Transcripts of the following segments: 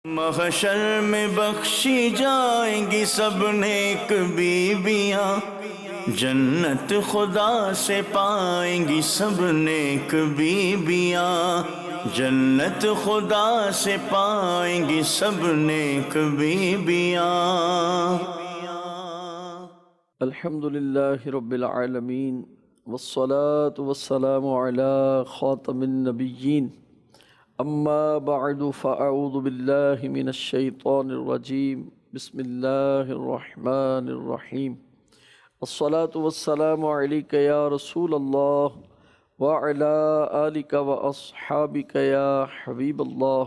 محشر میں بخشی جائیں گی سب نیک بیویاں، جنت خدا سے پائیں گی سب نیک بیویاں، جنت خدا سے پائیں گی سب نیک بیویاں۔ الحمدللہ رب العالمین والصلاة والسلام علی خاتم النبیین، اما بعد فاعوذ باللہ من الشیطان الرجیم، بسم اللہ الرحمن الرحیم۔ الصلاة والسلام علیک یا رسول اللہ وعلی آلک واصحابک یا حبیب اللہ۔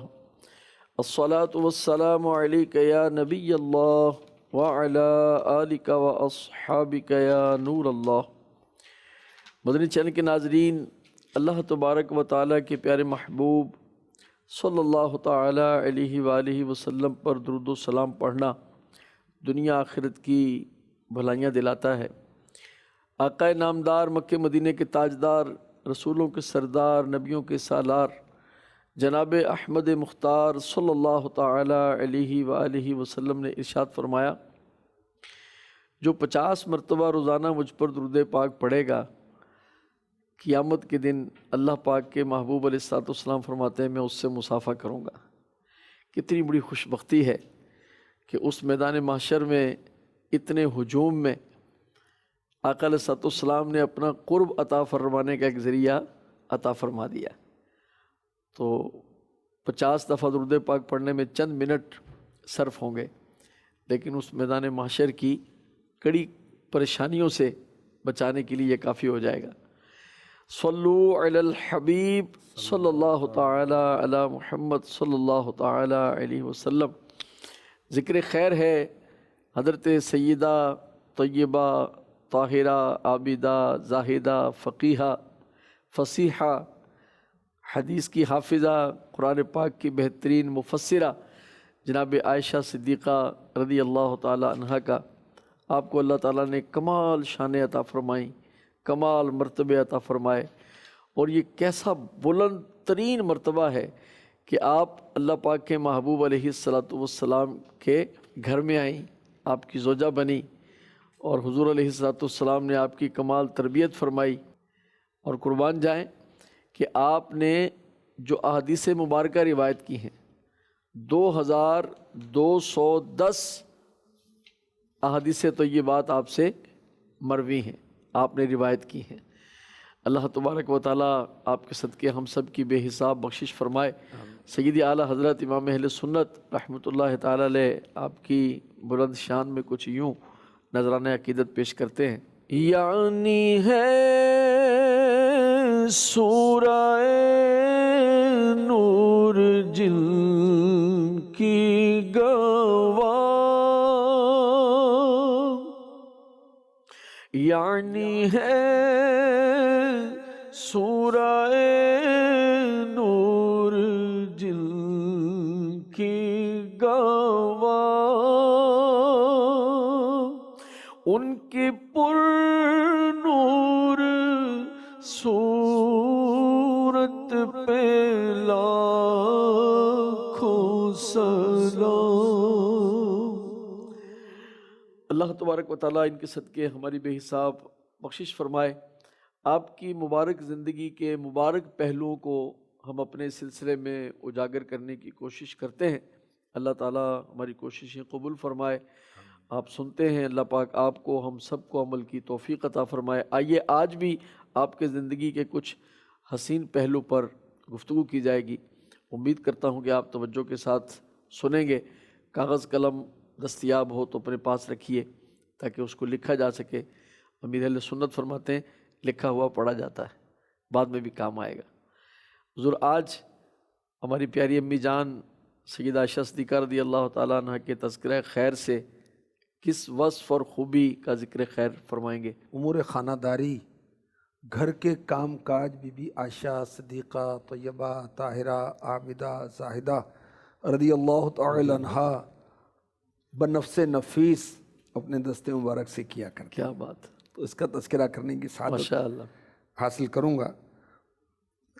الصلاة والسلام علیک یا نبی اللہ وعلی آلک واصحابک یا نور اللہ۔ مدنی چینل کے ناظرین، اللہ تبارک و تعالیٰ کے پیارے محبوب صلی اللہ تعالیٰ علیہ وآلہ وسلم پر درود و سلام پڑھنا دنیا آخرت کی بھلائیاں دلاتا ہے۔ آقا نامدار، مکہ مدینے کے تاجدار، رسولوں کے سردار، نبیوں کے سالار جناب احمد مختار صلی اللہ تعالیٰ علیہ وآلہ وسلم نے ارشاد فرمایا، جو 50 مرتبہ روزانہ مجھ پر درود پاک پڑھے گا، قیامت کے دن اللہ پاک کے محبوب علیہ الصلوۃ والسلام فرماتے ہیں میں اس سے مصافحہ کروں گا۔ کتنی بڑی خوش بختی ہے کہ اس میدان محشر میں اتنے ہجوم میں آقا علیہ الصلوۃ والسلام نے اپنا قرب عطا فرمانے کا ایک ذریعہ عطا فرما دیا۔ تو 50 دفعہ درود پاک پڑھنے میں چند منٹ صرف ہوں گے، لیکن اس میدان محشر کی کڑی پریشانیوں سے بچانے کے لیے یہ کافی ہو جائے گا۔ صلو علی الحبیب صلی اللہ تعالی علی محمد صلی اللہ تعالی علیہ وسلم۔ ذکر خیر ہے حضرت سیدہ طیبہ طاہرہ عابدہ زاہدہ فقیہہ فصیحہ، حدیث کی حافظہ، قرآن پاک کی بہترین مفسرہ جناب عائشہ صدیقہ رضی اللہ تعالی عنہا کا آپ کو اللہ تعالیٰ نے کمال شان عطا فرمائی، کمال مرتبے عطا فرمائے، اور یہ کیسا بلند ترین مرتبہ ہے کہ آپ اللہ پاک کے محبوب علیہ الصلوۃ والسلام کے گھر میں آئیں، آپ کی زوجہ بنی، اور حضور علیہ الصلوۃ والسلام نے آپ کی کمال تربیت فرمائی۔ اور قربان جائیں کہ آپ نے جو احادیث مبارکہ روایت کی ہیں 2210 احادیث طیبات آپ سے مروی ہیں، آپ نے روایت کی ہیں۔ اللہ تبارک و تعالیٰ آپ کے صدقے ہم سب کی بے حساب بخشش فرمائے۔ سیدی اعلیٰ حضرت امام اہل سنت رحمۃ اللہ تعالیٰ علیہ آپ کی بلند شان میں کچھ یوں نذرانہ عقیدت پیش کرتے ہیں۔ یعنی ہے سورہ نور جن کی گواہ، یعنی ہے سورہ نور جن کی گواہ، ان کی پر نور صورت پہ لاکھوں سلام۔ اللہ تبارک و تعالیٰ ان کے صدقے ہماری بے حساب بخشش فرمائے۔ آپ کی مبارک زندگی کے مبارک پہلوؤں کو ہم اپنے سلسلے میں اجاگر کرنے کی کوشش کرتے ہیں۔ اللہ تعالیٰ ہماری کوششیں قبول فرمائے۔ آپ سنتے ہیں، اللہ پاک آپ کو ہم سب کو عمل کی توفیق عطا فرمائے۔ آئیے آج بھی آپ کے زندگی کے کچھ حسین پہلو پر گفتگو کی جائے گی۔ امید کرتا ہوں کہ آپ توجہ کے ساتھ سنیں گے۔ کاغذ قلم دستیاب ہو تو اپنے پاس رکھیے تاکہ اس کو لکھا جا سکے۔ امیر اہل سنت فرماتے ہیں لکھا ہوا پڑھا جاتا ہے، بعد میں بھی کام آئے گا۔ حضور، آج ہماری پیاری امی جان سیدہ عائشہ صدیقہ رضی اللہ تعالیٰ عنہ کے تذکرہ خیر سے کس وصف اور خوبی کا ذکر خیر فرمائیں گے؟ امور خانہ داری، گھر کے کام کاج بی بی عائشہ صدیقہ طیبہ طاہرہ عابدہ زاہدہ رضی اللہ تعالی عنہا بنفس نفیس اپنے دست مبارک سے کیا کرتے۔ کیا بات، تو اس کا تذکرہ کرنے کی سعادت ماشاءاللہ۔ حاصل کروں گا۔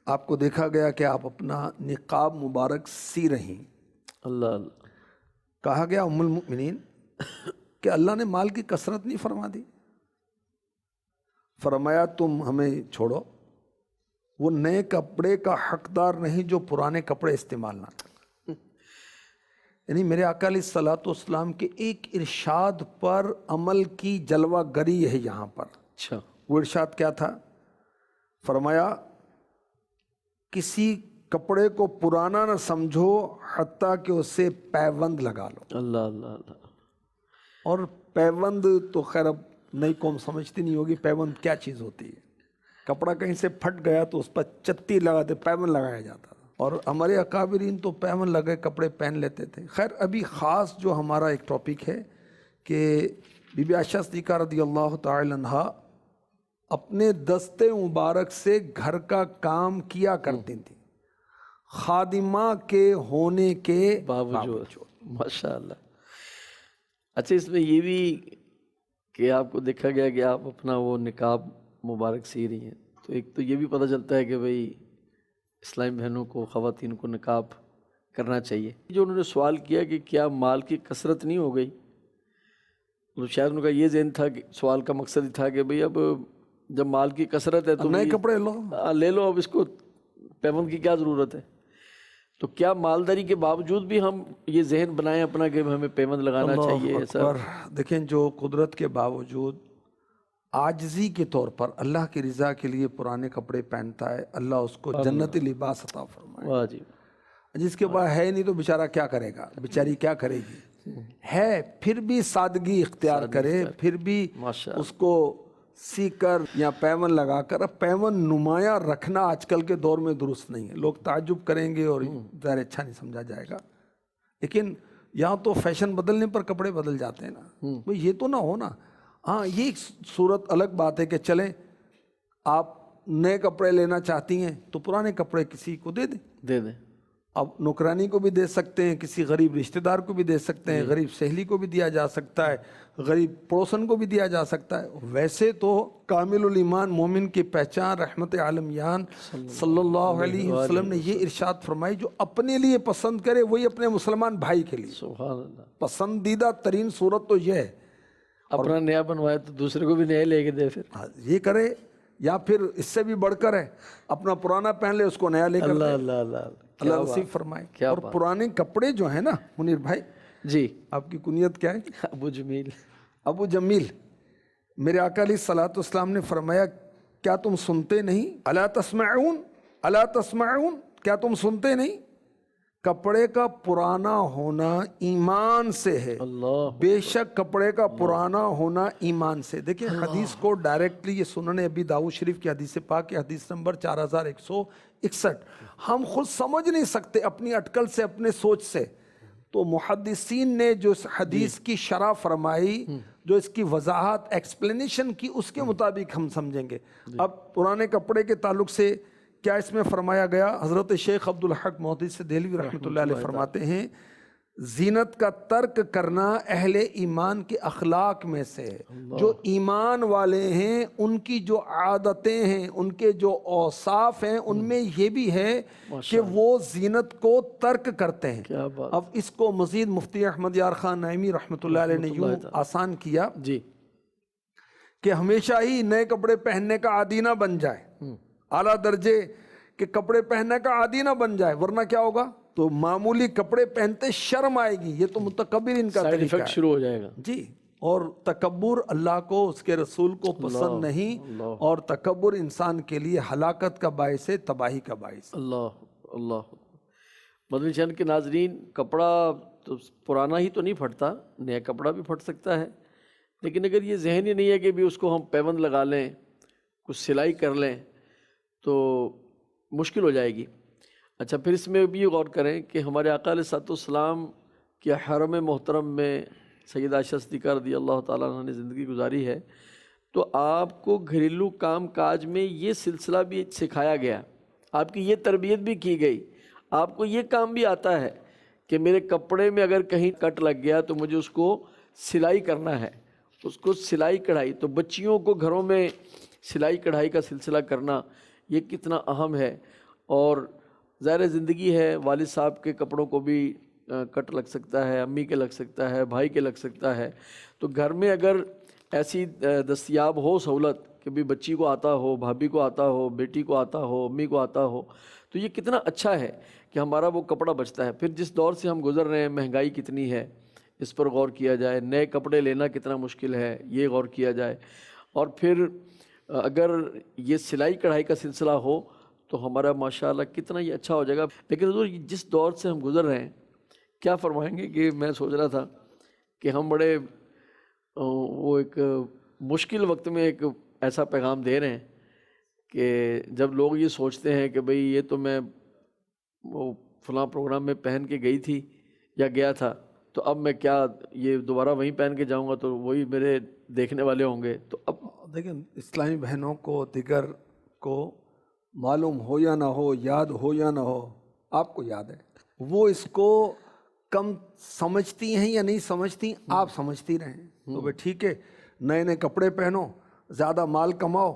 آپ کو دیکھا گیا کہ آپ اپنا نقاب مبارک سی رہیں، اللہ اللہ، کہا گیا ام المؤمنین کہ اللہ نے مال کی کثرت نہیں فرما دی؟ فرمایا تم ہمیں چھوڑو، وہ نئے کپڑے کا حقدار نہیں جو پرانے کپڑے استعمال نہ کرے۔ یعنی میرے آقا علیہ الصلوۃ والسلام کے ایک ارشاد پر عمل کی جلوہ گری ہے یہاں پر۔ اچھا، وہ ارشاد کیا تھا؟ فرمایا کسی کپڑے کو پرانا نہ سمجھو حتیٰ کہ اسے پیوند لگا لو۔ اللہ اللہ اللہ، اور پیوند تو خیر اب نئی قوم سمجھتی نہیں ہوگی پیوند کیا چیز ہوتی ہے۔ کپڑا کہیں سے پھٹ گیا تو اس پر چتی لگاتے، پیوند لگایا جاتا تھا، اور ہمارے اکابرین تو پیوند لگے کپڑے پہن لیتے تھے۔ خیر ابھی خاص جو ہمارا ایک ٹاپک ہے کہ بی بی عائشہ صدیقہ رضی اللہ تعالی عنہا اپنے دستے مبارک سے گھر کا کام کیا کرتی تھیں خادمہ کے ہونے کے باوجود۔ ماشاء اللہ۔ اچھا، اس میں یہ بھی کہ آپ کو دیکھا گیا کہ آپ اپنا وہ نقاب مبارک سی رہی ہیں، تو ایک تو یہ بھی پتہ چلتا ہے کہ بھئی اسلامی بہنوں کو، خواتین کو نقاب کرنا چاہیے۔ جو انہوں نے سوال کیا کہ کیا مال کی کثرت نہیں ہو گئی، تو شاید ان کا یہ ذہن تھا کہ سوال کا مقصد ہی تھا کہ بھئی اب جب مال کی کثرت ہے تو نئے کپڑے لو، لے لو، اب اس کو پیوند کی کیا ضرورت ہے؟ تو کیا مالداری کے باوجود بھی ہم یہ ذہن بنائیں اپنا کہ ہمیں پیوند لگانا چاہیے؟ اکبر۔ دیکھیں جو قدرت کے باوجود عاجزی کے طور پر اللہ کی رضا کے لیے پرانے کپڑے پہنتا ہے، اللہ اس کو جنتی لباس عطا فرمائے۔ واہ جی، جس کے پاس ہے نہیں تو بیچارہ کیا کرے گا، بیچاری کیا کرے گی؟ ہے پھر بھی سادگی اختیار کرے، پھر بھی ماشاء اس کو سی کر یا پیون لگا کر۔ اب پیون نمایاں رکھنا آج کل کے دور میں درست نہیں ہے، لوگ تعجب کریں گے اور ظاہر اچھا نہیں سمجھا جائے گا، لیکن یہاں تو فیشن بدلنے پر کپڑے بدل جاتے ہیں نا، بھئی یہ تو نہ ہو نا۔ ہاں یہ ایک صورت الگ بات ہے کہ چلیں آپ نئے کپڑے لینا چاہتی ہیں تو پرانے کپڑے کسی کو دے دیں، اب نوکرانی کو بھی دے سکتے ہیں، کسی غریب رشتہ دار کو بھی دے سکتے ہیں، غریب سہیلی کو بھی دیا جا سکتا ہے، غریب پڑوسن کو بھی دیا جا سکتا ہے۔ ویسے تو کامل الایمان مومن کی پہچان رحمت عالمیان صلی اللہ علیہ وسلم نے یہ ارشاد فرمائی، جو اپنے لیے پسند کرے وہی اپنے مسلمان بھائی کے لیے۔ سبحان اللہ۔ پسندیدہ ترین صورت تو یہ ہے، اپنا نیا بنوائے تو دوسرے کو بھی نیا لے کے دے، پھر یہ کرے، یا پھر اس سے بھی بڑھ کر ہے اپنا پرانا پہن لے اس کو نیا لے کر اللہ دے۔ اللہ اللہ، اللہ نصیب فرمائے۔ اور پرانے کپڑے جو ہیں نا منیر بھائی، جی، آپ کی کنیت کیا ہے؟ ابو جمیل۔ ابو جمیل۔ میرے آقا علیہ الصلوۃ والسلام نے فرمایا کیا تم سنتے نہیں؟ الا تسمعون، الا تسمعون، کیا تم سنتے نہیں؟ کپڑے کا پرانا ہونا ایمان سے ہے، اللہ، بے شک کپڑے کا پرانا ہونا ایمان سے۔ دیکھیں حدیث کو ڈائریکٹلی، یہ سنن ابی داؤد شریف کی حدیث پاک، حدیث نمبر 4161۔ ہم خود سمجھ نہیں سکتے اپنی اٹکل سے، اپنے سوچ سے، تو محدثین نے جو اس حدیث کی شرح فرمائی، جو اس کی وضاحت ایکسپلینیشن کی، اس کے مطابق ہم سمجھیں گے۔ اب پرانے کپڑے کے تعلق سے کیا اس میں فرمایا گیا؟ حضرت شیخ عبدالحق محدث دہلوی رحمۃ اللہ علیہ فرماتے ہیں زینت کا ترک کرنا اہل ایمان کے اخلاق میں سے ہے۔ جو ایمان والے ہیں ان کی جو عادتیں ہیں، ان کے جو اوصاف ہیں، ان میں یہ بھی ہے کہ وہ زینت کو ترک کرتے ہیں۔ کیا بات۔ اب اس کو مزید مفتی احمد یار خان نعیمی رحمۃ اللہ علیہ نے یوں آسان کیا جی، کہ ہمیشہ ہی نئے کپڑے پہننے کا عادی نہ بن جائے، اعلیٰ درجے کے کپڑے پہننے کا عادی نہ بن جائے، ورنہ کیا ہوگا؟ تو معمولی کپڑے پہنتے شرم آئے گی، یہ تو متکبرین کا سائیڈ طریقہ ایفیکٹ ہے۔ شروع ہو جائے گا۔ جی، اور تکبر اللہ کو، اس کے رسول کو پسند نہیں، اور تکبر انسان کے لیے ہلاکت کا باعث ہے، تباہی کا باعث۔ اللہ اللہ۔ مدنی چینل کے ناظرین، کپڑا تو پرانا ہی تو نہیں پھٹتا، نیا کپڑا بھی پھٹ سکتا ہے، لیکن اگر یہ ذہن ہی نہیں ہے کہ بھی اس کو ہم پیوند لگا لیں، کچھ سلائی کر لیں تو مشکل ہو جائے گی۔ اچھا، پھر اس میں بھی غور کریں کہ ہمارے آقا علیہ الصلوۃ والسلام کے حرم محترم میں سیدہ عائشہ صدیقہ رضی اللہ تعالیٰ عنہ نے زندگی گزاری ہے، تو آپ کو گھریلو کام کاج میں یہ سلسلہ بھی سکھایا گیا، آپ کی یہ تربیت بھی کی گئی، آپ کو یہ کام بھی آتا ہے کہ میرے کپڑے میں اگر کہیں کٹ لگ گیا تو مجھے اس کو سلائی کرنا ہے، اس کو سلائی کڑھائی۔ تو بچیوں کو گھروں میں سلائی کڑھائی کا سلسلہ کرنا یہ کتنا اہم ہے، اور ظاہر زندگی ہے، والد صاحب کے کپڑوں کو بھی کٹ لگ سکتا ہے، امی کے لگ سکتا ہے، بھائی کے لگ سکتا ہے. تو گھر میں اگر ایسی دستیاب ہو سہولت کہ بھی بچی کو آتا ہو، بھابھی کو آتا ہو، بیٹی کو آتا ہو، امی کو آتا ہو، تو یہ کتنا اچھا ہے کہ ہمارا وہ کپڑا بچتا ہے. پھر جس دور سے ہم گزر رہے ہیں، مہنگائی کتنی ہے، اس پر غور کیا جائے. نئے کپڑے لینا کتنا مشکل ہے، یہ غور کیا جائے. اور پھر اگر یہ سلائی کڑھائی کا سلسلہ ہو تو ہمارا ماشاءاللہ کتنا یہ اچھا ہو جائے گا. لیکن حضور جس دور سے ہم گزر رہے ہیں، کیا فرمائیں گے کہ میں سوچ رہا تھا کہ ہم بڑے وہ ایک مشکل وقت میں ایک ایسا پیغام دے رہے ہیں کہ جب لوگ یہ سوچتے ہیں کہ بھئی یہ تو میں وہ فلاں پروگرام میں پہن کے گئی تھی یا گیا تھا، تو اب میں کیا یہ دوبارہ وہیں پہن کے جاؤں گا تو وہی میرے دیکھنے والے ہوں گے. تو اب دیکھیں، اسلامی بہنوں کو دیگر کو معلوم ہو یا نہ ہو، یاد ہو یا نہ ہو، آپ کو یاد ہے، وہ اس کو کم سمجھتی ہیں یا نہیں سمجھتی، آپ سمجھتی رہیں. تو بھئی ٹھیک ہے، نئے نئے کپڑے پہنو، زیادہ مال کماؤ،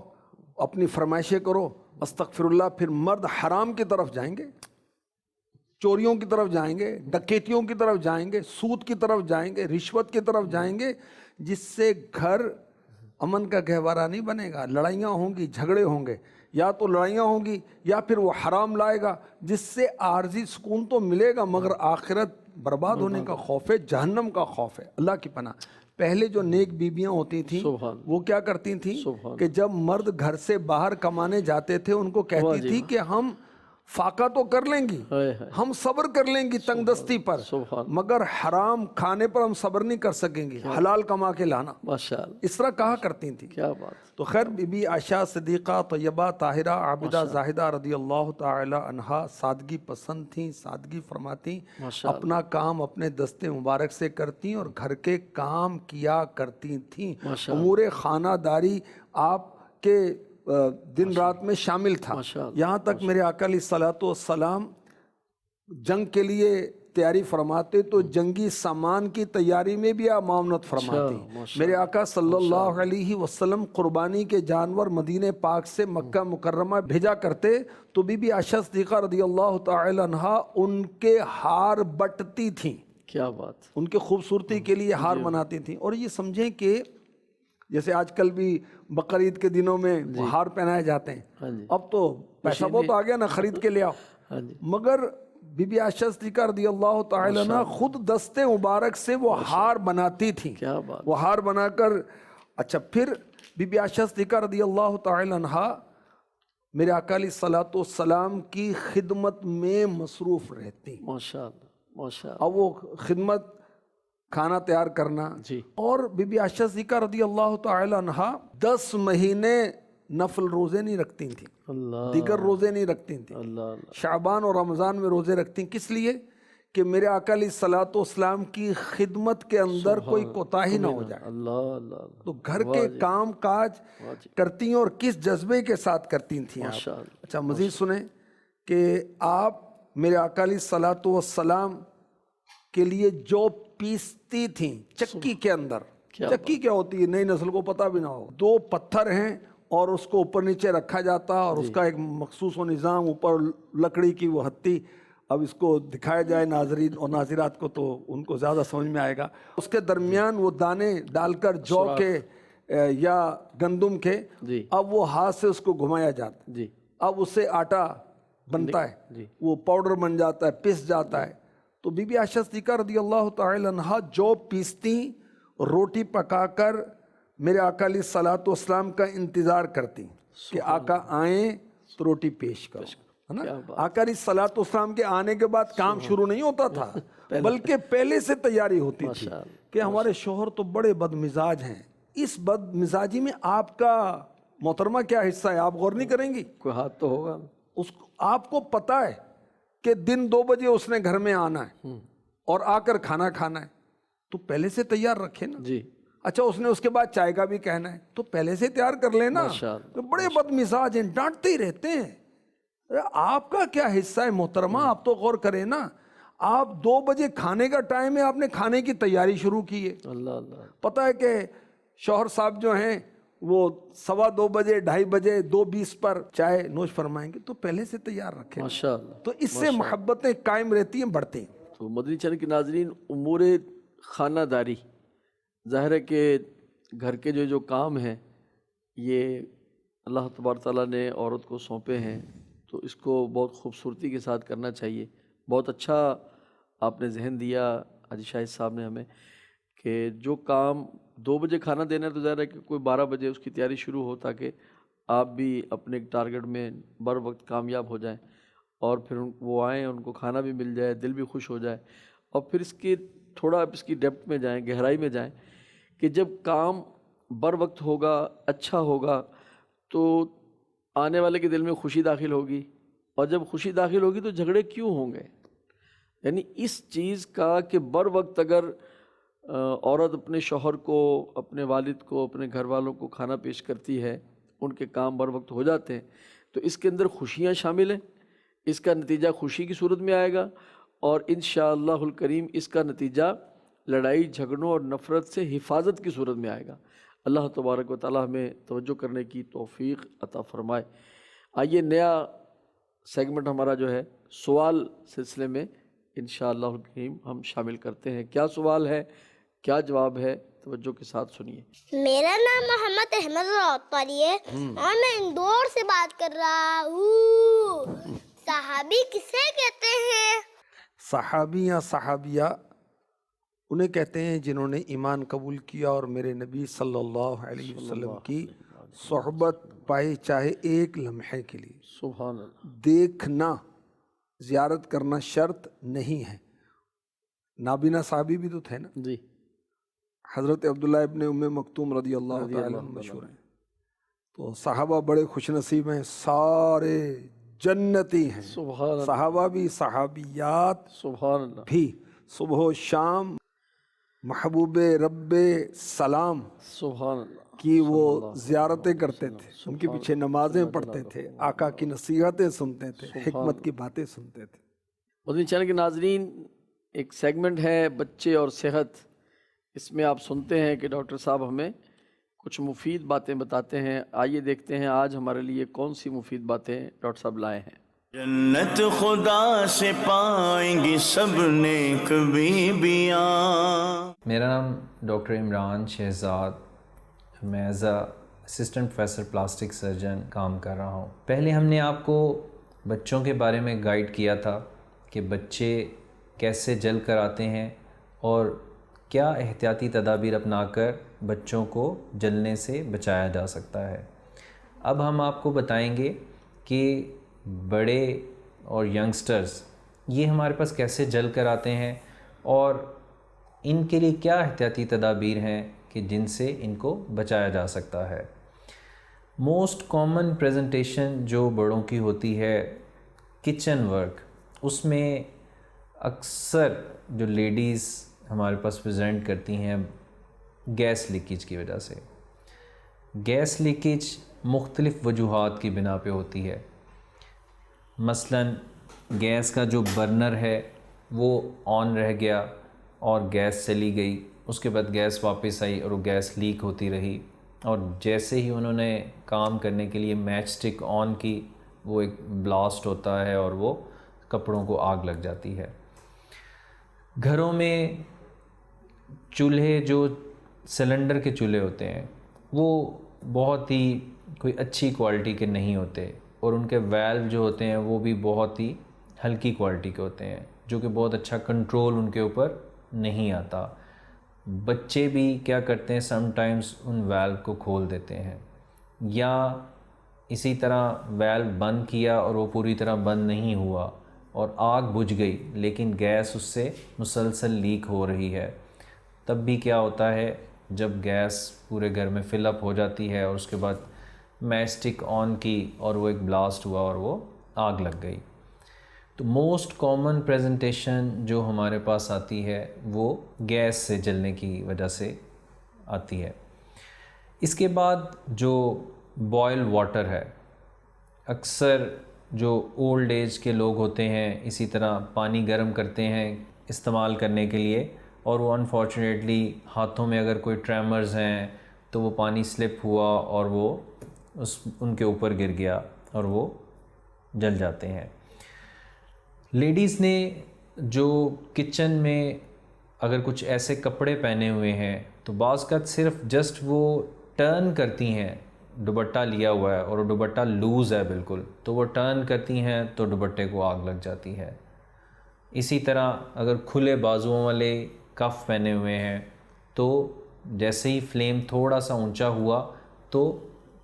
اپنی فرمائشیں کرو، استغفر اللہ. پھر مرد حرام کی طرف جائیں گے، چوریوں کی طرف جائیں گے، ڈکیتیوں کی طرف جائیں گے، سود کی طرف جائیں گے، رشوت کی طرف جائیں گے، جس سے گھر امن کا گہوارہ نہیں بنے گا. لڑائیاں ہوں گی، جھگڑے ہوں گے، یا تو لڑائیاں ہوں گی یا پھر وہ حرام لائے گا، جس سے عارضی سکون تو ملے گا مگر آخرت برباد ہونے کا خوف ہے، جہنم کا خوف ہے. اللہ کی پناہ. پہلے جو نیک بیویاں ہوتی تھیں وہ کیا کرتی تھیں کہ جب مرد گھر سے باہر کمانے جاتے تھے ان کو کہتی تھی کہ ہم فاقہ تو کر لیں گی، ہم صبر کر لیں گی تنگ دستی پر، مگر حرام کھانے پر ہم صبر نہیں کر سکیں گے، حلال کما کے لانا. ماشاءاللہ اس طرح کہا کرتی تھیں. کیا بات. تو خیر بی بی عائشہ صدیقہ طیبہ طاہرہ عابدہ زاہدہ رضی اللہ تعالی عنہا سادگی پسند تھیں، سادگی فرماتی، اپنا کام اپنے دستے مبارک سے کرتی اور گھر کے کام کیا کرتی تھیں. امور خانہ داری آپ کے دن رات میں شامل تھا. یہاں تک میرے آقا علیہ الصلوۃ والسلام جنگ کے لیے تیاری فرماتے تو جنگی سامان کی تیاری میں بھی آپ معاونت فرماتے. میرے آقا صلی اللہ علیہ وسلم قربانی کے جانور مدینہ پاک سے مکہ مکرمہ بھیجا کرتے تو بی بی عائشہ صدیقہ رضی اللہ تعالی عنہا ان کے ہار بٹتی تھیں. کیا بات. ان کے خوبصورتی کے لیے ہار بناتی تھیں. اور یہ سمجھیں کہ جیسے آج کل بھی بقرعید کے دنوں میں ہار پہنائے جاتے ہیں، اب تو پیسہ بہت آ گیا نا، خرید کے لے آؤ. مگر بی بی عائشہ صدیقہ رضی اللہ تعالی عنہ خود دستے مبارک سے وہ ہار بناتی تھیں. وہ ہار بنا کر اچھا پھر بی بی عائشہ صدیقہ رضی اللہ تعالی عنہ میرے آقا علیہ الصلوۃ والسلام کی خدمت میں مصروف رہتی. ماشاءاللہ ماشاءاللہ. اب وہ خدمت، کھانا تیار کرنا. اور بی بی عائشہ صدیقہ رضی اللہ تعالی عنہ 10 مہینے نفل روزے نہیں رکھتی تھیں، دیگر روزے نہیں رکھتی تھیں. شعبان اور رمضان میں روزے رکھتی. کس لیے؟ کہ میرے آقا علیہ الصلوۃ والسلام کی خدمت کے اندر کوئی کوتاہی نہ ہو جائے. تو گھر کے کام کاج کرتی اور کس جذبے کے ساتھ کرتی تھیں آپ. اچھا مزید سنیں کہ آپ میرے آقا علیہ الصلوۃ والسلام کے لیے جو پیستی تھیں چکی کے اندر. چکی کیا ہوتی ہے نئی نسل کو پتہ بھی نہ ہو. 2 پتھر ہیں اور اس کو اوپر نیچے رکھا جاتا اور اس کا ایک مخصوص و نظام، اوپر لکڑی کی وہ ہتھی. اب اس کو دکھایا جائے ناظرین اور ناظرات کو تو ان کو زیادہ سمجھ میں آئے گا. اس کے درمیان وہ دانے ڈال کر جو کے یا گندم کے، اب وہ ہاتھ سے اس کو گھمایا جاتا. اب اس سے آٹا بنتا ہے، وہ پاؤڈر بن جاتا ہے، پس جاتا ہے. تو بی بی عائشہ صدیقہ رضی اللہ تعالی عنہا جو پیستی، روٹی پکا کر میرے آقا علیہ الصلوۃ والسلام کا انتظار کرتی کہ آقا آئیں تو روٹی پیش کرو، ہے نا. آقا علیہ الصلوۃ والسلام کے آنے کے بعد کام شروع نہیں ہوتا تھا، بلکہ پہلے سے تیاری ہوتی تھی کہ ہمارے شوہر تو بڑے بد مزاج ہیں. اس بد مزاجی میں آپ کا محترمہ کیا حصہ ہے؟ آپ غور نہیں کریں گی؟ کوئی ہاتھ تو ہوگا. آپ کو پتہ ہے کہ دن 2 بجے اس نے گھر میں آنا ہے اور آ کر کھانا کھانا ہے، تو پہلے سے تیار رکھے نا. اچھا اس نے اس کے بعد چائے کا بھی کہنا ہے تو پہلے سے تیار کر لینا. بڑے بد مزاج ہیں، ڈانٹتے ہی رہتے ہیں. آپ کا کیا حصہ ہے محترمہ؟ آپ تو غور کریں نا. آپ 2 بجے کھانے کا ٹائم ہے، آپ نے کھانے کی تیاری شروع کی ہے. پتہ ہے کہ شوہر صاحب جو ہیں وہ 2:15 بجے 2:30 بجے 2:20 پر چائے نوش فرمائیں گے، تو پہلے سے تیار رکھیں. تو اس سے محبتیں قائم رہتی ہیں، بڑھتی ہیں. تو مدنی چینل کے ناظرین، امور خانہ داری، ظاہر ہے کہ گھر کے جو کام ہیں یہ اللہ تبارک تعالیٰ نے عورت کو سونپے ہیں، تو اس کو بہت خوبصورتی کے ساتھ کرنا چاہیے۔ بہت اچھا آپ نے ذہن دیا حاجی شاہد صاحب نے ہمیں کہ جو کام 2 بجے کھانا دینا ہے تو ظاہر ہے کہ کوئی 12 بجے اس کی تیاری شروع ہو، تاکہ آپ بھی اپنے ٹارگٹ میں بر وقت کامیاب ہو جائیں، اور پھر وہ آئیں، ان کو کھانا بھی مل جائے، دل بھی خوش ہو جائے۔ اور پھر اس کی تھوڑا اس کی ڈیپتھ میں جائیں، گہرائی میں جائیں کہ جب کام بر وقت ہوگا، اچھا ہوگا، تو آنے والے کے دل میں خوشی داخل ہوگی، اور جب خوشی داخل ہوگی تو جھگڑے کیوں ہوں گے؟ یعنی اس چیز کا کہ بر وقت اگر عورت اپنے شوہر کو، اپنے والد کو، اپنے گھر والوں کو کھانا پیش کرتی ہے، ان کے کام بر وقت ہو جاتے ہیں، تو اس کے اندر خوشیاں شامل ہیں، اس کا نتیجہ خوشی کی صورت میں آئے گا، اور انشاءاللہ الکریم اس کا نتیجہ لڑائی جھگڑوں اور نفرت سے حفاظت کی صورت میں آئے گا۔ اللہ تبارک و تعالیٰ ہمیں توجہ کرنے کی توفیق عطا فرمائے۔ آئیے نیا سیگمنٹ ہمارا جو ہے سوال سلسلے میں انشاءاللہ الکریم ہم شامل کرتے ہیں۔ کیا سوال ہے، کیا جواب ہے، توجہ کے ساتھ سنیے۔ میرا نام محمد احمد راوتپالی ہے اور میں اندور سے بات کر رہا ہوں۔ صحابی کسے کہتے ہیں؟ صحابی یا صحابیہ انہیں کہتے ہیں جنہوں نے ایمان قبول کیا اور میرے نبی صلی اللہ علیہ وسلم کی صحبت پائی، چاہے ایک لمحے کے لیے۔ سبحان اللہ۔ دیکھنا، زیارت کرنا شرط نہیں ہے۔ نابینا صحابی بھی تو تھے نا، جی، حضرت عبداللہ ابن ام مکتوم رضی اللہ تعالیٰ عنہ مشہور ہیں۔ تو صحابہ بڑے خوش نصیب ہیں، سارے جنتی ہیں، سبحان اللہ، صحابہ بھی صحابیات سبحان اللہ، بھی۔ صبح و شام محبوب رب سلام سبحان اللہ کی وہ زیارتیں کرتے تھے، ان کے پیچھے نمازیں پڑھتے تھے، آقا کی نصیحتیں سنتے تھے، حکمت کی باتیں سنتے تھے۔ مدنی چینل کے ناظرین، ایک سیگمنٹ ہے بچے اور صحت، اس میں آپ سنتے ہیں کہ ڈاکٹر صاحب ہمیں کچھ مفید باتیں بتاتے ہیں۔ آئیے دیکھتے ہیں آج ہمارے لیے کون سی مفید باتیں ڈاکٹر صاحب لائے ہیں۔ جنت خدا سے پائیں گی سب نیک بیویاں۔ میرا نام ڈاکٹر عمران شہزاد، میں as a assistant professor plastic surgeon کام کر رہا ہوں۔ پہلے ہم نے آپ کو بچوں کے بارے میں گائیڈ کیا تھا کہ بچے کیسے جل کر آتے ہیں اور کیا احتیاطی تدابیر اپنا کر بچوں کو جلنے سے بچایا جا سکتا ہے۔ اب ہم آپ کو بتائیں گے کہ بڑے اور ینگسٹرز یہ ہمارے پاس کیسے جل کر آتے ہیں اور ان کے لیے کیا احتیاطی تدابیر ہیں کہ جن سے ان کو بچایا جا سکتا ہے۔ موسٹ کامن پریزنٹیشن جو بڑوں کی ہوتی ہے کچن ورک، اس میں اکثر جو لیڈیز ہمارے پاس پریزنٹ کرتی ہیں گیس لیکیج کی وجہ سے۔ گیس لیکیج مختلف وجوہات کی بنا پہ ہوتی ہے، مثلاً گیس کا جو برنر ہے وہ آن رہ گیا اور گیس چلی گئی، اس کے بعد گیس واپس آئی اور وہ گیس لیک ہوتی رہی، اور جیسے ہی انہوں نے کام کرنے کے لیے میچ سٹک آن کی وہ ایک بلاسٹ ہوتا ہے اور وہ کپڑوں کو آگ لگ جاتی ہے۔ گھروں میں چولہے جو سلنڈر کے چولہے ہوتے ہیں وہ بہت ہی کوئی اچھی کوالٹی کے نہیں ہوتے، اور ان کے ویلو جو ہوتے ہیں وہ بھی بہت ہی ہلکی کوالٹی کے ہوتے ہیں، جو کہ بہت اچھا کنٹرول ان کے اوپر نہیں آتا۔ بچے بھی کیا کرتے ہیں، سم ٹائمز ان ویلو کو کھول دیتے ہیں، یا اسی طرح ویلو بند کیا اور وہ پوری طرح بند نہیں ہوا اور آگ بجھ گئی لیکن گیس اس سے مسلسل لیک ہو رہی ہے۔ تب بھی کیا ہوتا ہے، جب گیس پورے گھر میں فل اپ ہو جاتی ہے اور اس کے بعد میچ سٹک آن کی اور وہ ایک بلاسٹ ہوا اور وہ آگ لگ گئی۔ تو موسٹ کامن پریزنٹیشن جو ہمارے پاس آتی ہے وہ گیس سے جلنے کی وجہ سے آتی ہے۔ اس کے بعد جو بوائل واٹر ہے، اکثر جو اولڈ ایج کے لوگ ہوتے ہیں اسی طرح پانی گرم کرتے ہیں استعمال کرنے کے لیے، اور وہ انفارچونیٹلی ہاتھوں میں اگر کوئی ٹریمرز ہیں تو وہ پانی سلپ ہوا اور وہ ان کے اوپر گر گیا اور وہ جل جاتے ہیں۔ لیڈیز نے جو کچن میں اگر کچھ ایسے کپڑے پہنے ہوئے ہیں تو بعض کا صرف جسٹ وہ ٹرن کرتی ہیں، دوپٹہ لیا ہوا ہے اور وہ دوپٹہ لوز ہے بالکل، تو وہ ٹرن کرتی ہیں تو دوپٹے کو آگ لگ جاتی ہے۔ اسی طرح اگر کھلے بازوؤں والے کف پہنے ہوئے ہیں تو جیسے ہی فلیم تھوڑا سا اونچا ہوا تو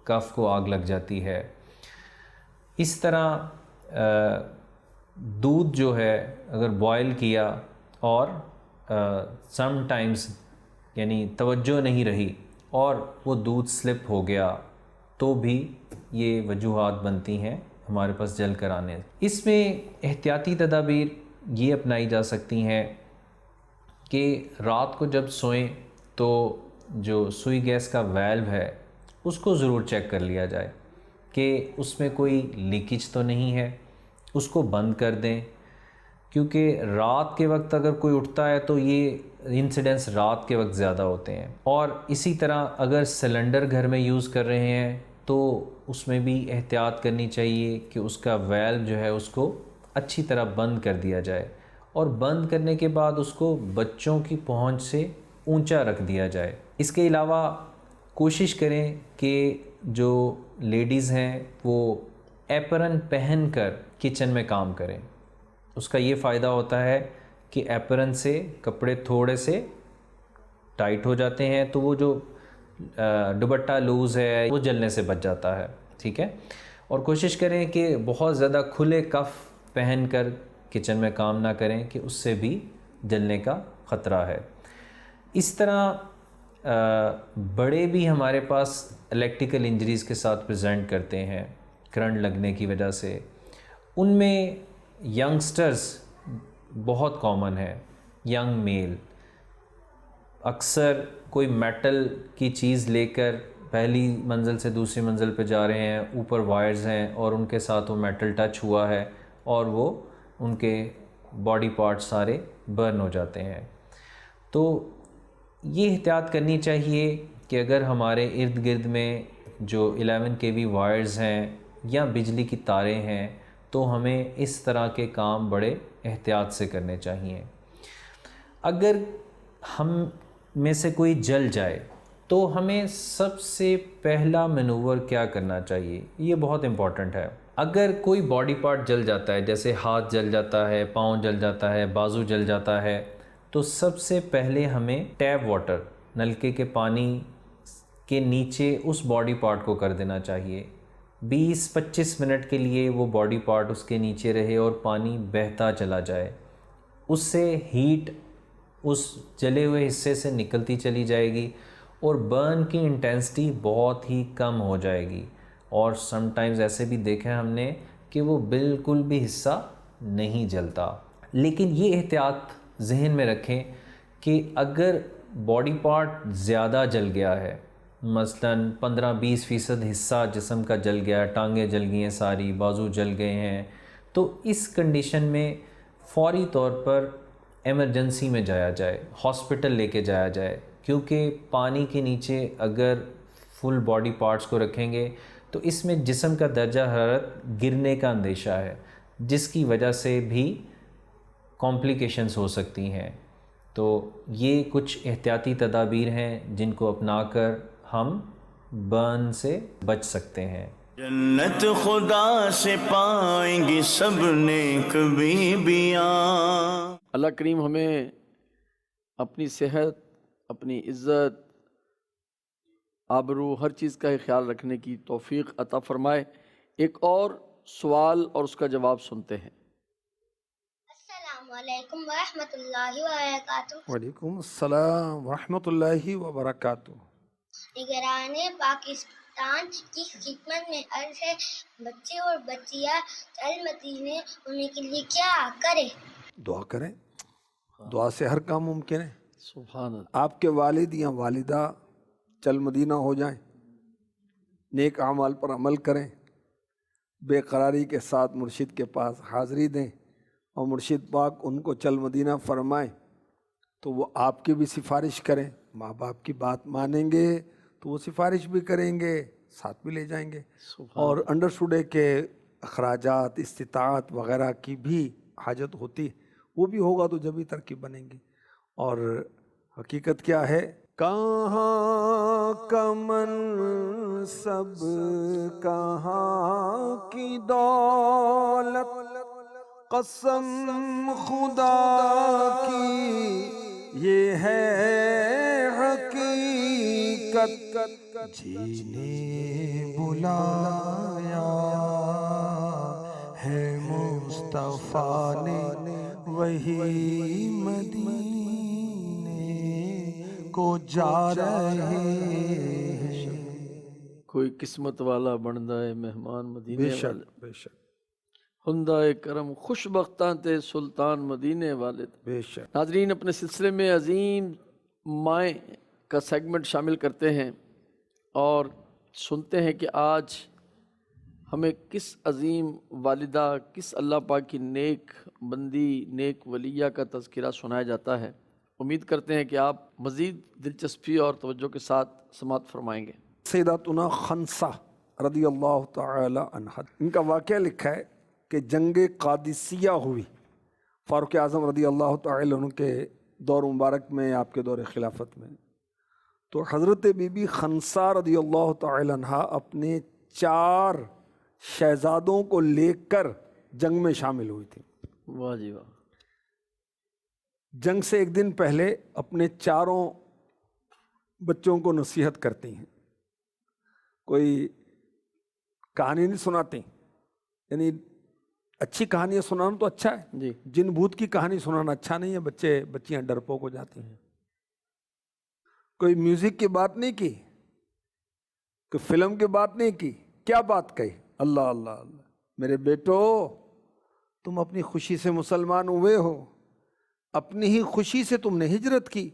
کف کو آگ لگ جاتی ہے۔ اس طرح دودھ جو ہے اگر بوائل کیا اور سم ٹائمز یعنی توجہ نہیں رہی اور وہ دودھ سلپ ہو گیا تو بھی یہ وجوہات بنتی ہیں ہمارے پاس جل کر آنے۔ اس میں احتیاطی تدابیر یہ اپنائی جا سکتی ہیں کہ رات کو جب سوئیں تو جو سوئی گیس کا ویلو ہے اس کو ضرور چیک کر لیا جائے کہ اس میں کوئی لیکیج تو نہیں ہے، اس کو بند کر دیں، کیونکہ رات کے وقت اگر کوئی اٹھتا ہے تو یہ انسیڈنس رات کے وقت زیادہ ہوتے ہیں۔ اور اسی طرح اگر سلنڈر گھر میں یوز کر رہے ہیں تو اس میں بھی احتیاط کرنی چاہیے کہ اس کا ویلو جو ہے اس کو اچھی طرح بند کر دیا جائے، اور بند کرنے کے بعد اس کو بچوں کی پہنچ سے اونچا رکھ دیا جائے۔ اس کے علاوہ کوشش کریں کہ جو لیڈیز ہیں وہ ایپرن پہن کر کچن میں کام کریں۔ اس کا یہ فائدہ ہوتا ہے کہ ایپرن سے کپڑے تھوڑے سے ٹائٹ ہو جاتے ہیں تو وہ جو دوپٹہ لوز ہے وہ جلنے سے بچ جاتا ہے، ٹھیک ہے۔ اور کوشش کریں کہ بہت زیادہ کھلے کف پہن کر کچن میں کام نہ کریں کہ اس سے بھی جلنے کا خطرہ ہے۔ اس طرح بڑے بھی ہمارے پاس الیکٹریکل انجریز کے ساتھ پریزنٹ کرتے ہیں کرنٹ لگنے کی وجہ سے۔ ان میں ینگسٹرز بہت کامن ہے، ینگ میل اکثر کوئی میٹل کی چیز لے کر پہلی منزل سے دوسری منزل پہ جا رہے ہیں، اوپر وائرز ہیں اور ان کے ساتھ وہ میٹل ٹچ ہوا ہے اور وہ ان کے باڈی پارٹس سارے برن ہو جاتے ہیں۔ تو یہ احتیاط کرنی چاہیے کہ اگر ہمارے ارد گرد میں جو 11 kV وائرز ہیں یا بجلی کی تاریں ہیں تو ہمیں اس طرح کے کام بڑے احتیاط سے کرنے چاہیے۔ اگر ہم میں سے کوئی جل جائے تو ہمیں سب سے پہلا مینوور کیا کرنا چاہیے، یہ بہت امپورٹنٹ ہے۔ اگر کوئی باڈی پارٹ جل جاتا ہے، جیسے ہاتھ جل جاتا ہے، پاؤں جل جاتا ہے، بازو جل جاتا ہے، تو سب سے پہلے ہمیں ٹیپ واٹر نلکے کے پانی کے نیچے اس باڈی پارٹ کو کر دینا چاہیے۔ 20-25 منٹ کے لیے وہ باڈی پارٹ اس کے نیچے رہے اور پانی بہتا چلا جائے، اس سے ہیٹ اس جلے ہوئے حصے سے نکلتی چلی جائے گی اور برن کی انٹینسٹی بہت ہی کم ہو جائے گی۔ اور سم ٹائمز ایسے بھی دیکھا ہے ہم نے کہ وہ بالکل بھی حصہ نہیں جلتا۔ لیکن یہ احتیاط ذہن میں رکھیں کہ اگر باڈی پارٹ زیادہ جل گیا ہے، مثلاً 15-20% حصہ جسم کا جل گیا ہے، ٹانگیں جل گئی ہیں ساری، بازو جل گئے ہیں، تو اس کنڈیشن میں فوری طور پر ایمرجنسی میں جایا جائے، ہاسپٹل لے کے جایا جائے، کیونکہ پانی کے نیچے اگر فل باڈی پارٹس کو رکھیں گے تو اس میں جسم کا درجہ حرارت گرنے کا اندیشہ ہے، جس کی وجہ سے بھی کمپلیکیشنز ہو سکتی ہیں۔ تو یہ کچھ احتیاطی تدابیر ہیں جن کو اپنا کر ہم برن سے بچ سکتے ہیں۔ جنت خدا سے پائیں گی سب نیک بیویاں۔ اللہ کریم ہمیں اپنی صحت، اپنی عزت، آبرو، ہر چیز کا خیال رکھنے کی توفیق عطا فرمائے۔ ایک اور سوال اور اس کا جواب سنتے ہیں۔ السلام علیکم ورحمۃ اللہ وبرکاتہ۔ وعلیکم السلام ورحمۃ اللہ وبرکاتہ۔ نگران پاکستان کی خدمت میں عرض ہے، بچے اور بچیاں المدینے ہونے کے لیے کیا کریں؟ دعا کریں، دعا سے ہر کام ممکن ہے۔ سبحان اللہ۔ آپ کے والد یا والدہ چل مدینہ ہو جائیں، نیک اعمال پر عمل کریں، بے قراری کے ساتھ مرشد کے پاس حاضری دیں اور مرشد پاک ان کو چل مدینہ فرمائیں تو وہ آپ کی بھی سفارش کریں۔ ماں باپ کی بات مانیں گے تو وہ سفارش بھی کریں گے، ساتھ بھی لے جائیں گے۔ اور انڈرسٹوڈ ہے کہ اخراجات، استطاعت وغیرہ کی بھی حاجت ہوتی ہے، وہ بھی ہوگا تو جب ہی ترقی بنیں گی. اور حقیقت کیا ہے؟ کہاں کا منصب کہاں کی دولت، قسم خدا کی یہ ہے حقیقت، جینے بلایا ہے مصطفیٰ نے وہی مدینے کو جا رہے ہیں. کوئی قسمت والا بندا ہے مہمان مدینے بے شک والے، بے شک ہندا کرم خوش بختاں تے سلطان مدینے والے. بے شک. ناظرین، اپنے سلسلے میں عظیم مائیں کا سیگمنٹ شامل کرتے ہیں اور سنتے ہیں کہ آج ہمیں کس عظیم والدہ، کس اللہ پاک کی نیک بندی، نیک ولیہ کا تذکرہ سنایا جاتا ہے. امید کرتے ہیں کہ آپ مزید دلچسپی اور توجہ کے ساتھ سماعت فرمائیں گے. سیداتنا خنسا رضی اللہ تعالی عنہ، ان کا واقعہ لکھا ہے کہ جنگ قادسیہ ہوئی فاروق اعظم رضی اللہ تعالی عنہ کے دور مبارک میں، آپ کے دور خلافت میں. تو حضرت بی بی خنسا رضی اللہ تعالی عنہ اپنے 4 شہزادوں کو لے کر جنگ میں شامل ہوئی تھی. واہ جی واہ. جنگ سے ایک دن پہلے اپنے 4 بچوں کو نصیحت کرتی ہیں. کوئی کہانی نہیں سناتی، یعنی اچھی کہانیاں سنانا تو اچھا ہے، جی جن بھوت کی کہانی سنانا اچھا نہیں ہے. بچیاں ڈرپوک ہو جاتی ہیں. کوئی میوزک کی بات نہیں کی، کوئی فلم کی بات نہیں کی. کیا بات کہی؟ اللہ اللہ اللہ، میرے بیٹو تم اپنی خوشی سے مسلمان ہوئے ہو، اپنی ہی خوشی سے تم نے ہجرت کی.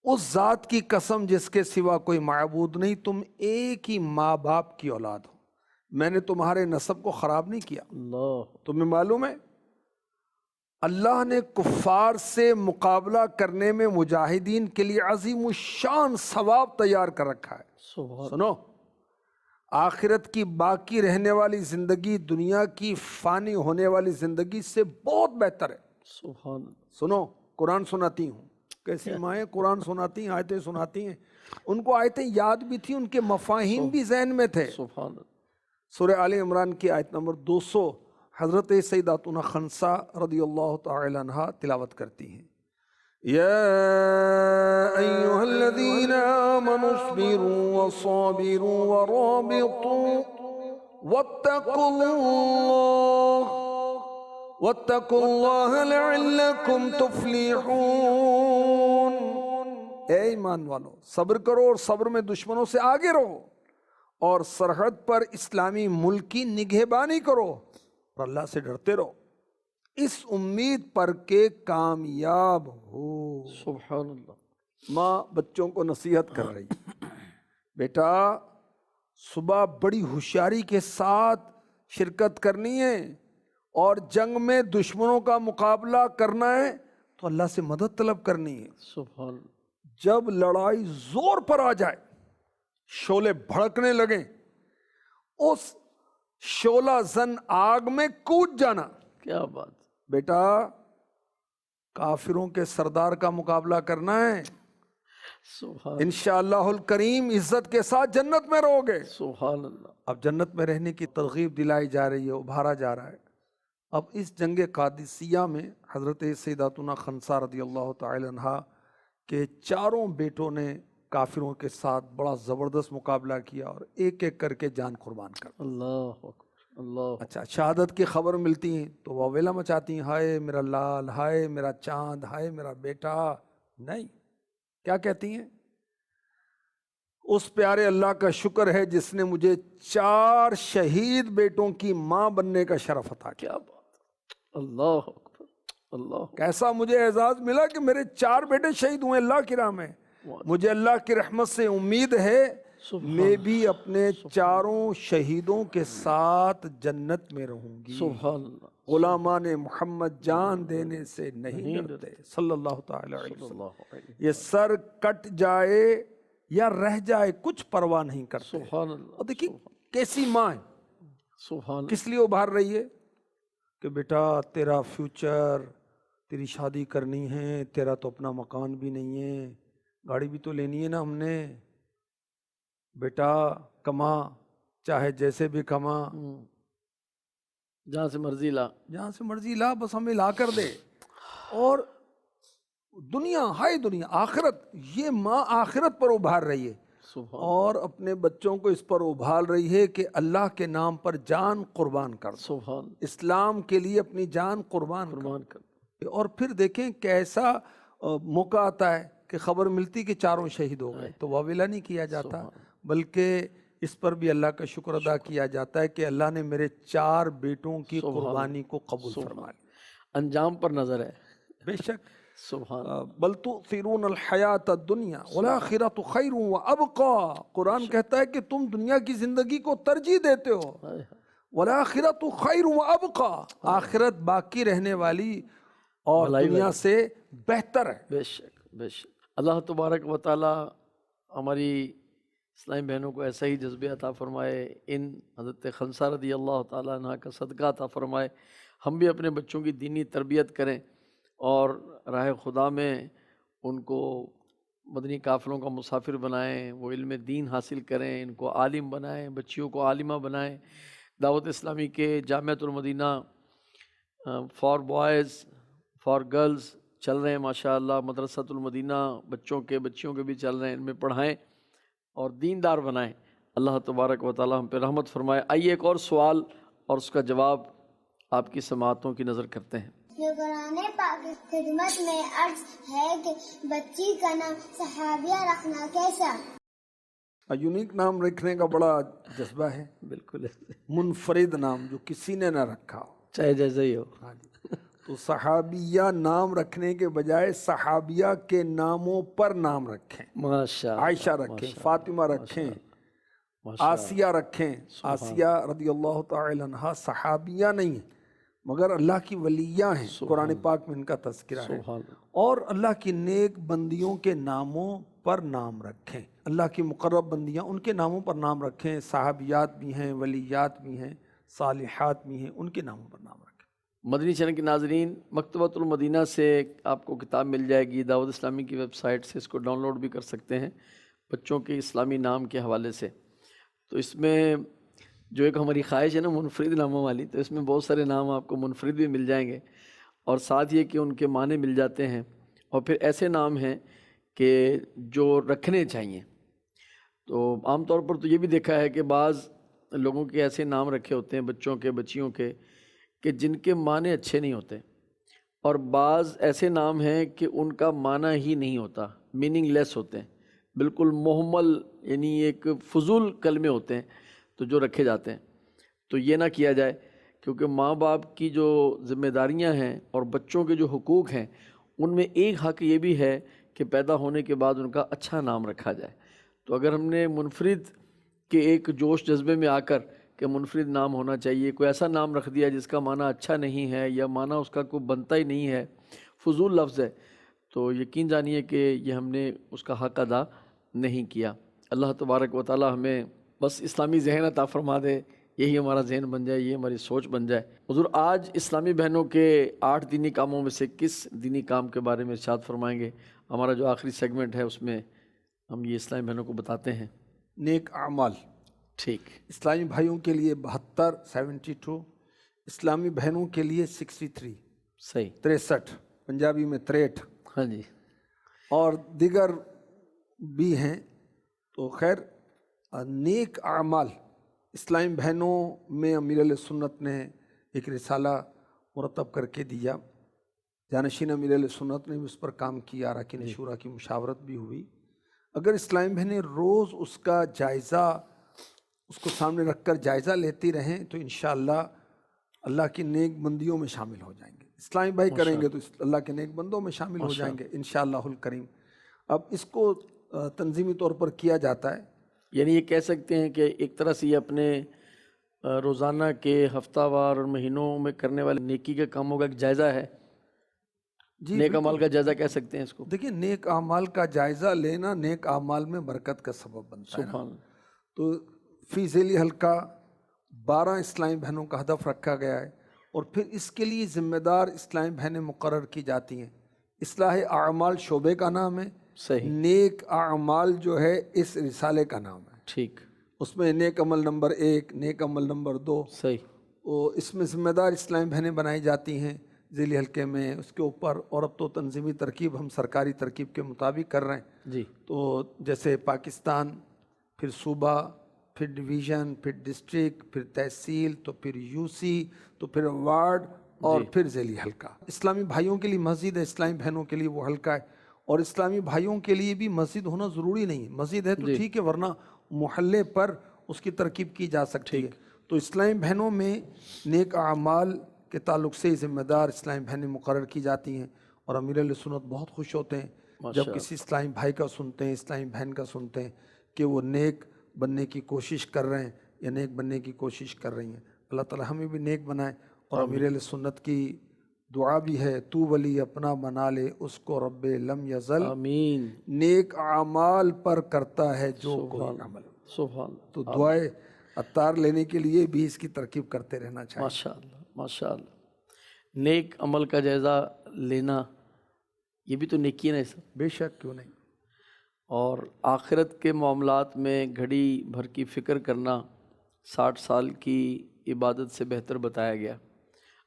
اس ذات کی قسم جس کے سوا کوئی معبود نہیں، تم ایک ہی ماں باپ کی اولاد ہو. میں نے تمہارے نسب کو خراب نہیں کیا. اللہ. تمہیں معلوم ہے اللہ نے کفار سے مقابلہ کرنے میں مجاہدین کے لیے عظیم الشان ثواب تیار کر رکھا ہے. سبحان. سنو، آخرت کی باقی رہنے والی زندگی دنیا کی فانی ہونے والی زندگی سے بہت بہتر ہے. سبحان. سنو، قرآن سناتی ہوں. کیسی مائیں قرآن سناتی ہیں، آیتیں سناتی ہیں. ان کو آیتیں یاد بھی تھیں، ان کے مفاہیم بھی ذہن میں تھے. سبحان. سورہ آل عمران کی آیت نمبر 200 حضرت سیداتنا خنسا رضی اللہ تعالی عنہ تلاوت کرتی ہیں. یا ایہا الذین آمنوا اصبروا وصابروا ورابطوا واتقوا اللہ لعلکم تفلحون. اے ایمان والو، صبر کرو اور صبر میں دشمنوں سے آگے رہو، اور سرحد پر اسلامی ملک کی نگہبانی کرو، اور اللہ سے ڈرتے رہو اس امید پر کہ کامیاب ہو. سبحان اللہ. ماں بچوں کو نصیحت کر رہی، بیٹا صبح بڑی ہوشیاری کے ساتھ شرکت کرنی ہے، اور جنگ میں دشمنوں کا مقابلہ کرنا ہے تو اللہ سے مدد طلب کرنی ہے. سبحان. جب لڑائی زور پر آ جائے، شعلے بھڑکنے لگیں، اس شعلہ زن آگ میں کود جانا. کیا بات. بیٹا کافروں کے سردار کا مقابلہ کرنا ہے، سبحان. انشاءاللہ الکریم عزت کے ساتھ جنت میں رہو گے. سبحان اللہ. اب جنت میں رہنے کی ترغیب دلائی جا رہی ہے، ابھارا جا رہا ہے. اب اس جنگ قادسیہ میں حضرت سیداتنا خنسا رضی اللہ تعالی عنہ کے 4 بیٹوں نے کافروں کے ساتھ بڑا زبردست مقابلہ کیا، اور ایک ایک کر کے جان قربان کر. اللہ اکبر. اللہ. اچھا، شہادت کی خبر ملتی ہیں تو واویلا مچاتی ہیں، ہائے میرا لال، ہائے میرا چاند، ہائے میرا بیٹا. نہیں، کیا کہتی ہیں؟ اس پیارے اللہ کا شکر ہے جس نے مجھے 4 شہید بیٹوں کی ماں بننے کا شرف عطا کیا. کیا بات. اللہ اکبر. اللہ. کیسا مجھے اعزاز ملا کہ میرے 4 بیٹے شہید ہوئے اللہ کی راہ میں. مجھے اللہ کی رحمت سے امید ہے میں بھی اپنے 4 شہیدوں کے ساتھ جنت میں رہوں گی. سبحان اللہ. غلامان محمد جان دینے سے نہیں ڈرتے صلی اللہ تعالی علیہ وسلم. یہ سر کٹ جائے یا رہ جائے کچھ پرواہ نہیں کرتے. سبحان اللہ. اور دیکھیے کیسی ماں ہے، سبحان. کس لیے ابھار رہی ہے کہ بیٹا تیرا فیوچر تیری شادی کرنی ہے، تیرا تو اپنا مکان بھی نہیں ہے، گاڑی بھی تو لینی ہے نا ہم نے، بیٹا کما، چاہے جیسے بھی کما، جہاں سے مرضی لا، جہاں سے مرضی لا، بس ہمیں لا کر دے۔ اور دنیا، ہائے دنیا، آخرت، یہ ماں آخرت پر ابھار رہی ہے سبحان اور اپنے بچوں کو اس پر ابھار رہی ہے کہ اللہ کے نام پر جان قربان کر دو، سبحان اسلام کے لیے اپنی جان قربان قربان کر کر۔ اور پھر دیکھیں کیسا موقع آتا ہے کہ خبر ملتی کہ چاروں شہید ہو گئے، تو واویلا نہیں کیا جاتا، بلکہ اس پر بھی اللہ کا شکر ادا کیا جاتا ہے کہ اللہ نے میرے 4 بیٹوں کی قربانی کو قبول فرما لیا۔ انجام پر نظر ہے۔ بے شک، سبحان بل تؤثرون الحیات الدنیا والآخرۃ خیر وابقی، قرآن کہتا ہے کہ تم دنیا کی زندگی کو ترجیح دیتے ہو، والآخرۃ خیر وابقی، آخرت باقی رہنے والی اور دنیا سے بہتر ہے۔ بے شک بے شک۔ اللہ تبارک و تعالی ہماری اسلامی بہنوں کو ایسا ہی جذبہ عطا فرمائے، ان حضرت خنسا رضی اللہ تعالیٰ عنہ کا صدقہ عطا فرمائے، ہم بھی اپنے بچوں کی دینی تربیت کریں اور راہ خدا میں ان کو مدنی قافلوں کا مسافر بنائیں، وہ علم دین حاصل کریں، ان کو عالم بنائیں، بچیوں کو عالمہ بنائیں۔ دعوت اسلامی کے جامعۃ المدینہ فار بوائز فار گرلز چل رہے ہیں ماشاء اللہ، مدرسۃ المدینہ بچوں کے بھی چل رہے ہیں، ان میں پڑھائیں اور دیندار بنائیں۔ اللہ تبارک و تعالی ہم پہ رحمت فرمائے۔ آئیے ایک اور سوال اور اس کا جواب آپ کی سماعتوں کی نظر کرتے ہیں۔ قرآن پاک کی خدمت میں عرض ہے کہ بچی کا نام صحابیہ رکھنا کیسا؟ یونیک نام رکھنے کا بڑا جذبہ ہے، بالکل منفرد نام جو کسی نے نہ رکھا ہو، چاہے جیسا ہی ہو۔ ہاں جی، تو صحابیہ نام رکھنے کے بجائے صحابیہ کے ناموں پر نام رکھیں، ماشاء عائشہ رکھیں، فاطمہ رکھیں، آسیہ رکھیں۔ آسیہ رضی اللہ تعالی عنہا صحابیہ نہیں ہیں مگر اللہ کی ولیہ ہیں، قرآن پاک میں ان کا تذکرہ ہے۔ اور اللہ کی نیک بندیوں کے ناموں پر نام رکھیں، اللہ کی مقرب بندیاں ان کے ناموں پر نام رکھیں، صحابیات بھی ہیں، ولیات بھی ہیں، صالحات بھی ہیں، ان کے ناموں پر نام رکھیں۔ مدنی چینل کے ناظرین، مکتبۃ المدینہ سے آپ کو کتاب مل جائے گی، دعوت اسلامی کی ویب سائٹ سے اس کو ڈاؤن لوڈ بھی کر سکتے ہیں، بچوں کے اسلامی نام کے حوالے سے۔ تو اس میں جو ایک ہماری خواہش ہے نا منفرد ناموں والی، تو اس میں بہت سارے نام آپ کو منفرد بھی مل جائیں گے، اور ساتھ یہ کہ ان کے معنی مل جاتے ہیں، اور پھر ایسے نام ہیں کہ جو رکھنے چاہیے۔ تو عام طور پر تو یہ بھی دیکھا ہے کہ بعض لوگوں کے ایسے نام رکھے ہوتے ہیں بچوں کے، بچیوں کے، کہ جن کے معنی اچھے نہیں ہوتے، اور بعض ایسے نام ہیں کہ ان کا معنی ہی نہیں ہوتا، میننگ لیس ہوتے ہیں، بالکل محمل، یعنی ایک فضول کلمے ہوتے ہیں تو جو رکھے جاتے ہیں۔ تو یہ نہ کیا جائے، کیونکہ ماں باپ کی جو ذمہ داریاں ہیں اور بچوں کے جو حقوق ہیں، ان میں ایک حق یہ بھی ہے کہ پیدا ہونے کے بعد ان کا اچھا نام رکھا جائے۔ تو اگر ہم نے منفرد کے ایک جوش جذبے میں آ کر کہ منفرد نام ہونا چاہیے، کوئی ایسا نام رکھ دیا جس کا معنی اچھا نہیں ہے یا معنی اس کا کوئی بنتا ہی نہیں ہے، فضول لفظ ہے، تو یقین جانیے کہ یہ ہم نے اس کا حق ادا نہیں کیا۔ اللہ تبارک و تعالی ہمیں بس اسلامی ذہن عطا فرما دے، یہی ہمارا ذہن بن جائے، یہ ہماری سوچ بن جائے۔ حضور آج اسلامی بہنوں کے 8 دینی کاموں میں سے کس دینی کام کے بارے میں ارشاد فرمائیں گے؟ ہمارا جو آخری سیگمنٹ ہے اس میں ہم یہ اسلامی بہنوں کو بتاتے ہیں۔ نیک اعمال، ٹھیک، اسلامی بھائیوں کے لیے 72 اسلامی بہنوں کے لیے 63 صحیح، 63 پنجابی میں 63، ہاں جی، اور دیگر بھی ہیں۔ تو خیر، نیک اعمال اسلامی بہنوں میں امیر علیہ سنت نے ایک رسالہ مرتب کر کے دیا، جانشین امیر علیہ سنت نے بھی اس پر کام کیا، اراکین شورا کی مشاورت بھی ہوئی۔ اگر اسلامی بہنیں روز اس کا جائزہ، اس کو سامنے رکھ کر جائزہ لیتی رہیں تو انشاءاللہ اللہ کی نیک بندیوں میں شامل ہو جائیں گے۔ اسلامی بھائی کریں گے تو اللہ کے نیک بندوں میں شامل ہو جائیں گے انشاءاللہ الکریم۔ اب اس کو تنظیمی طور پر کیا جاتا ہے، یعنی یہ کہہ سکتے ہیں کہ ایک طرح سے یہ اپنے روزانہ کے، ہفتہ وار اور مہینوں میں کرنے والے نیکی کے کاموں کا ایک جائزہ ہے، جی نیک اعمال کا جائزہ کہہ سکتے ہیں اس کو۔ دیکھیں، نیک اعمال کا جائزہ لینا نیک اعمال میں برکت کا سبب بنتا ہے نا۔ سبحان اللہ۔ تو فی ذیلی حلقہ 12 اسلامی بہنوں کا ہدف رکھا گیا ہے، اور پھر اس کے لیے ذمہ دار اسلامی بہنیں مقرر کی جاتی ہیں۔ اصلاح اعمال شعبے کا نام ہے، صحیح، نیک اعمال جو ہے اس رسالے کا نام ہے۔ ٹھیک، اس میں نیک عمل نمبر 1، نیک عمل نمبر 2، صحیح، اس میں ذمہ دار اسلامی بہنیں بنائی جاتی ہیں ذیلی حلقے میں۔ اس کے اوپر اور اب تو تنظیمی ترکیب ہم سرکاری ترکیب کے مطابق کر رہے ہیں، جی، تو جیسے پاکستان، پھر صوبہ، پھر ڈویژن، پھر ڈسٹرکٹ، پھر تحصیل، تو پھر یو سی، تو پھر وارڈ، اور پھر ذیلی حلقہ۔ اسلامی بھائیوں کے لیے مسجد ہے، اسلامی بہنوں کے لیے وہ حلقہ ہے، اور اسلامی بھائیوں کے لیے بھی مسجد ہونا ضروری نہیں ہے، مسجد ہے تو ٹھیک ہے، ورنہ محلے پر اس کی ترکیب کی جا سکتی ہے۔ تو اسلامی بہنوں میں نیک اعمال کے تعلق سے ذمہ دار اسلامی بہنیں مقرر کی جاتی ہیں، اور امیر اہل سنت بہت خوش ہوتے ہیں جب کسی اسلامی بھائی کا سنتے ہیں، اسلامی بہن کا سنتے ہیں کہ وہ نیک بننے کی کوشش کر رہے ہیں یا نیک بننے کی کوشش کر رہی ہیں۔ اللہ تعالی ہمیں بھی نیک بنائے، اور امیر اہل سنت کی دعا بھی ہے، تو ولی اپنا بنا لے اس کو رب لم یزل، آمین، نیک اعمال پر کرتا ہے جو کوئی عمل۔ سبحان اللہ، تو دعائے عطار لینے کے لیے بھی اس کی ترکیب کرتے رہنا چاہیے۔ ماشاء اللہ، ماشاء اللہ۔ نیک عمل کا جائزہ لینا یہ بھی تو نیکی ہے نا سر، بے شک، کیوں نہیں۔ اور آخرت کے معاملات میں گھڑی بھر کی فکر کرنا 60 سال کی عبادت سے بہتر بتایا گیا۔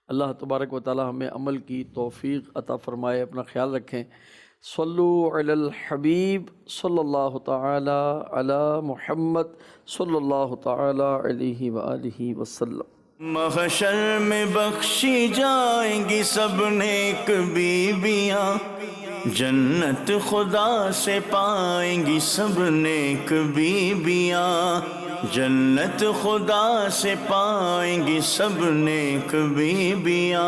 اللہ تبارک و تعالی ہمیں عمل کی توفیق عطا فرمائے۔ اپنا خیال رکھیں۔ صلو علی الحبیب صلی اللہ تعالی علی محمد صلی اللہ تعالی علیہ وآلہ وسلم۔ محشر میں بخشی جائیں گی سب نیک بیویاں، جنت خدا سے پائیں گی سب نیک بیویاں، جنت خدا سے پائیں گی سب نیک بیویاں۔